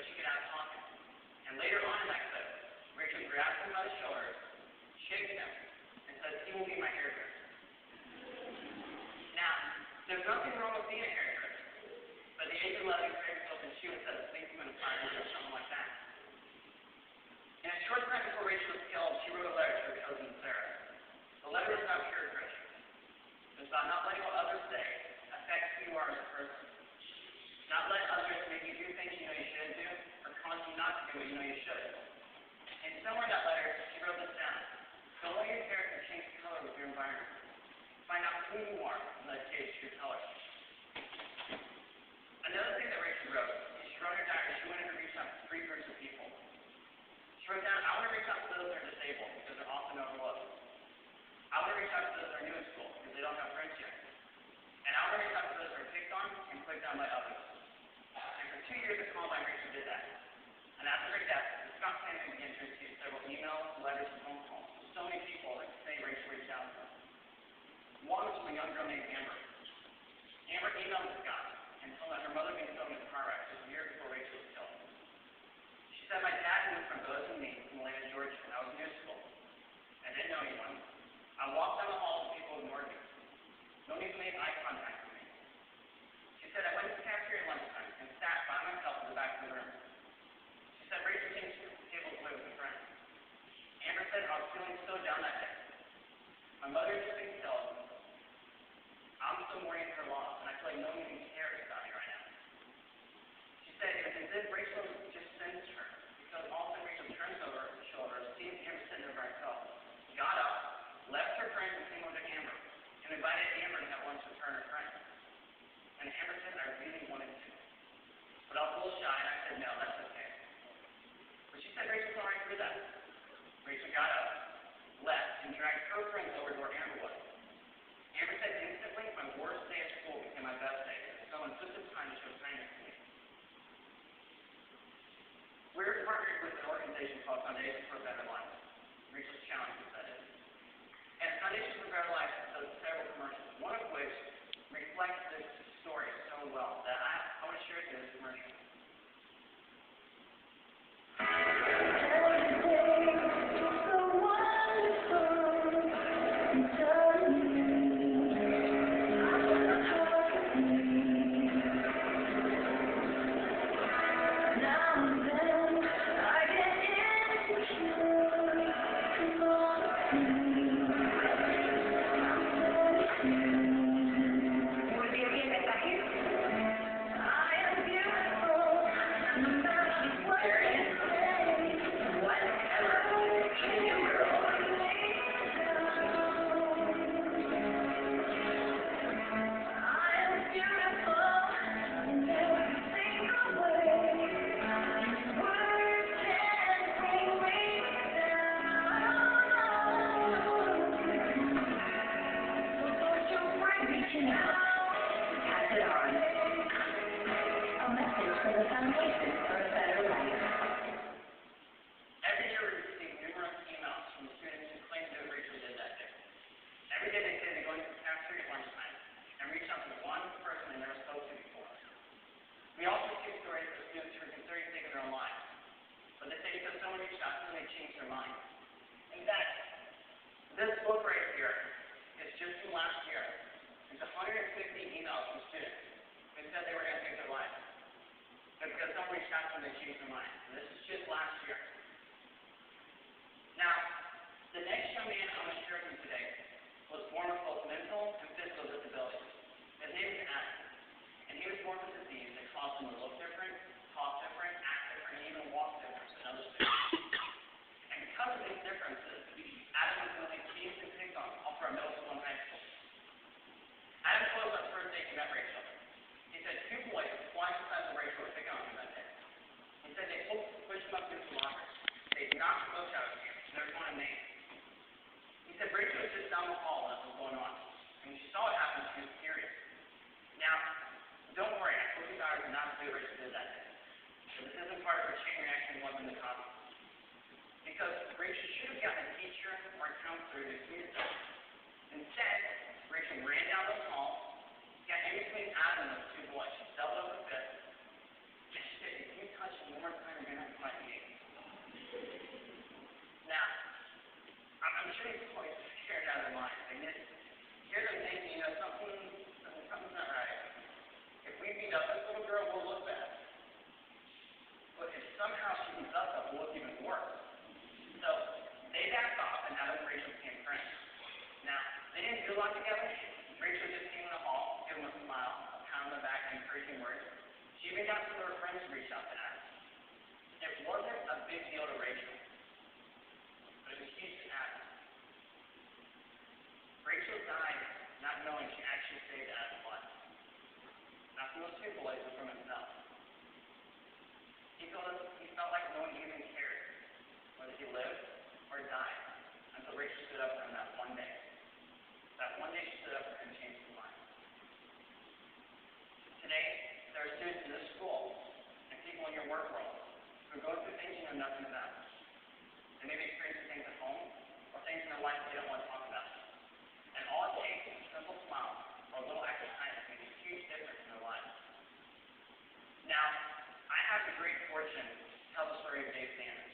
she could out talking. And later on in that clip, Rachel grabs him by the shoulders, shakes him, and says, "He will be my hairdresser." Now, there's nothing wrong with being a hairdresser, but the age of 11 Craig Hilton, she was at a policeman in 5 years or something like that. In a short time before Rachel was killed, she wrote a letter to her cousin Sarah. The letter was about peer pressure. It was about not letting what others say affect who you are as a person. Not let others make you do things you know you shouldn't do, or cause you not to do what you know you should. And somewhere in that letter, she wrote this down. Don't let your hair change color with your environment. Find out who you are and let it change your color. Another thing that Rachel wrote is she wrote in her diary she wanted to reach out to 3 groups of people. She wrote down, I want to reach out to those that are disabled because they're often overlooked. I want to reach out to those that are new in school because they don't have friends yet. And I want to reach out to those that are picked on and put down by others. And for 2 years at Columbine, Rachel did that. And after her death, the Scott family began to receive several emails, letters, and phone calls. So many people that say Rachel reached out to them. One was from a young girl named Amber. Amber emailed Scott and told him that her mother had been killed in a car wreck just a year before Rachel was killed. She said, my dad moved from Bose and me from Atlanta, Georgia, when I was in new school. I didn't know anyone. I walked down the hall and people ignored me. No one even made eye contact with me. She said, I went to the cafeteria at lunchtime and sat by myself in the back of the room. She said, Rachel came to the table away with a friend. Amber said, I was feeling so down that day. My mother had just been killed. I'm still mourning her loss, and I feel like no one even cares about me right now. She said, it was as if Rachel just sensed her, because all of a sudden Rachel turns over her shoulder, sees Amber sitting there by herself, got up, left her friends and came over to Amber, and invited Amber to have lunch with her and her friends. And Amber said, I really wanted to. But I was a little shy, and I said, no, that's okay. But she said Rachel saw right through that. Rachel got up, left, and dragged her friends over to where Amber was. Amber said instantly, my worst day at school became my best day. Someone took the time to show kindness to me. We're partnered with an organization called Foundation for a Better Life. Rachel's Challenge, that is. And Foundation for a Better Life does several commercials, one of which reflects this story so well that I want to share it in this commercial. We also see stories of students who are considering taking their own lives, but they say because someone reached out to them, they changed their mind. In fact, this book right here is just from last year. It's 150 emails from students who said they were going to take their lives. But because someone reached out to them, they changed their mind. And this is just last year. Now, the next young man I'm going to share with you today was born with both mental and physical disabilities. His name is Adam. And he was born with a disease that caused him to look different, talk different, act different, and even walk different than other students. And because of these differences, Adam was really teased and picked on all throughout middle school and high school. Adam told us on the first day he met Rachel. He said 2 boys, twice the size of Rachel, were picking on him that day. He said they pushed him up against the lockers. They knocked the books out of him, and they were calling him names. He said Rachel was just down the hall when this was going on. And when she saw what happened, she was furious. Now, don't worry, I told you guys not to do what Rachel did that day. But this isn't part of her chain reaction wasn't the cause. Because Rachel should have gotten a teacher or a counselor to see this. Instead, Rachel ran down the hall, got in between Adam and those 2 boys. She doubled up her fist, and she said, if you touch me one more even got some of her friends to reach out to ask. It wasn't a big deal to Rachel, but it was huge to Adam. Rachel died not knowing she actually saved Adam's life. Not from those two boys, but from himself. He felt like no one even cared whether he lived or died until Rachel stood up for him that one day. That one day she stood up for him and changed his life. Today, there are students in this school and people in your work world who are going through things you know nothing about. They may be experiencing things at home or things in their life they don't want to talk about. And all it takes is a simple smile or a little act of kindness makes a huge difference in their lives. Now, I have the great fortune to tell the story of Dave Sanders.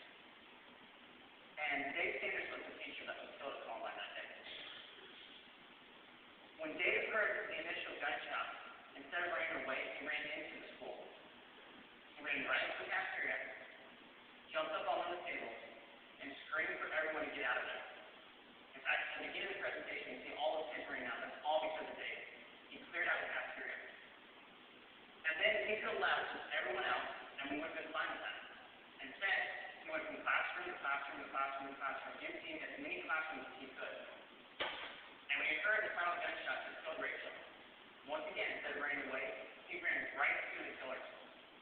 And Dave Sanders was the teacher that was killed at Columbine that day. When Dave heard the initial gunshot, instead of running away, he ran into the school. He ran right into the cafeteria, jumped up on one of the tables, and screamed for everyone to get out of there. In fact, at the beginning of the presentation, you see all those kids running out. That's all because of Dave. He cleared out the cafeteria. And then he could have left everyone else, and we would have been fine with that. Instead, he went from classroom to classroom to classroom to classroom, emptying as many classrooms as he could. And when he heard the final gunshot that killed Rachel, once again, instead of running away, he ran right to the killers.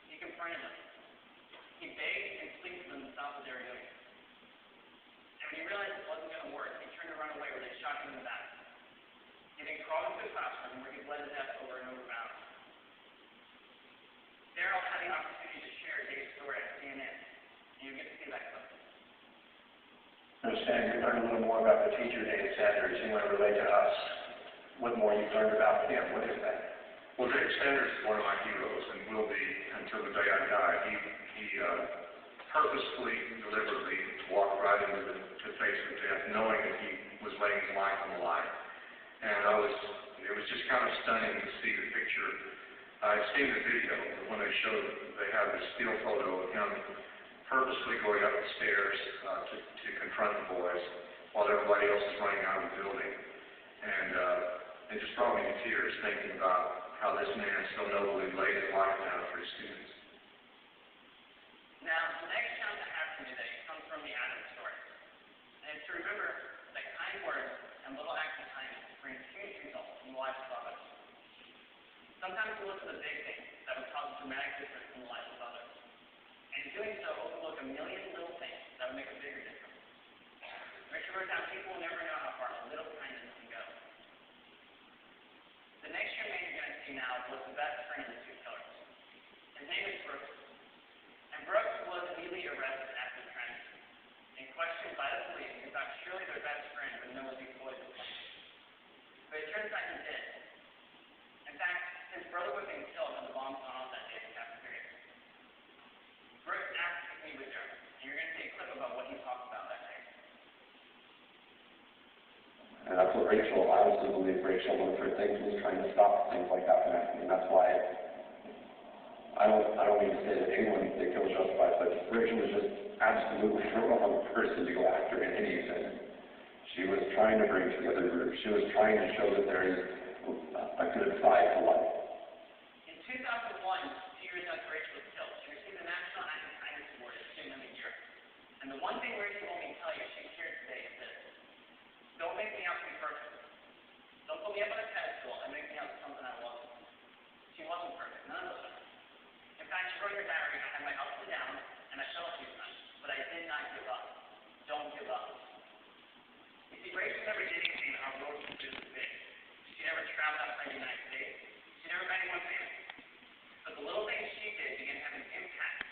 He confronted them. He begged and pleaded for them to stop what they were doing. And when he realized it wasn't going to work, he turned to run away where they shot him in the back. He then crawled into the classroom where he bled to death over and over about. Daryl had the opportunity to share Dave's story at CNN, and you get to see that clip. Understand you learn a little more about the teacher, Dave Sanders. You want to relate to us what more you've learned about him. What is that? Well, Dave Sanders is one of my heroes and will be until the day I die. He purposefully, deliberately walked right into the face of death, knowing that he was laying his life on the line. And it was just kind of stunning to see the picture. I've seen the video when they have the still photo of him purposely going up the stairs to confront the boys while everybody else is running out of the building. And it just brought me to tears thinking about how this man so nobly laid his life down for his students. Now, the next challenge I have for you today comes from the Adam story. And it's to remember that kind words and little acts of kindness bring huge results in the lives of others. Sometimes we look for the big things that would cause a dramatic difference in the lives of others. And in doing so, overlook a million little things that would make a bigger difference. Richard wrote down people will never know how far a little kindness can go. The next young man you're going to see now was the best friend of the two killers. His name is Brooks. And Brooks was immediately arrested after the tragedy and questioned by the police who thought surely their best friend would know what these boys were playing. But it turns out he did. In fact, his brother was being killed when the bombs went off that day in the cafeteria. Brooks asked to meet with Daryl, and you're going to see a clip about what he talked about that day. And that's what Rachel, I honestly believe Rachel, one of her things was trying to stop things like that from happening. That's why I don't mean to say that anyone they kill is justified, but Rachel was just absolutely the wrong person to go after in any event. She was trying to bring together groups. She was trying to show that there is a good side to life. In 2001, 2 years after Rachel was killed, she received the National Act of Kindness Award at Student of the Year. And the one thing Rachel told me to tell you she shared today is this: don't make me out to be perfect. Don't put me up on a pedestal and make me out to something I wasn't. She wasn't perfect. None of us are. In fact, she wrote in her diary, I had my ups and downs, and I fell a few times, but I did not give up. Don't give up. You see, Rachel never did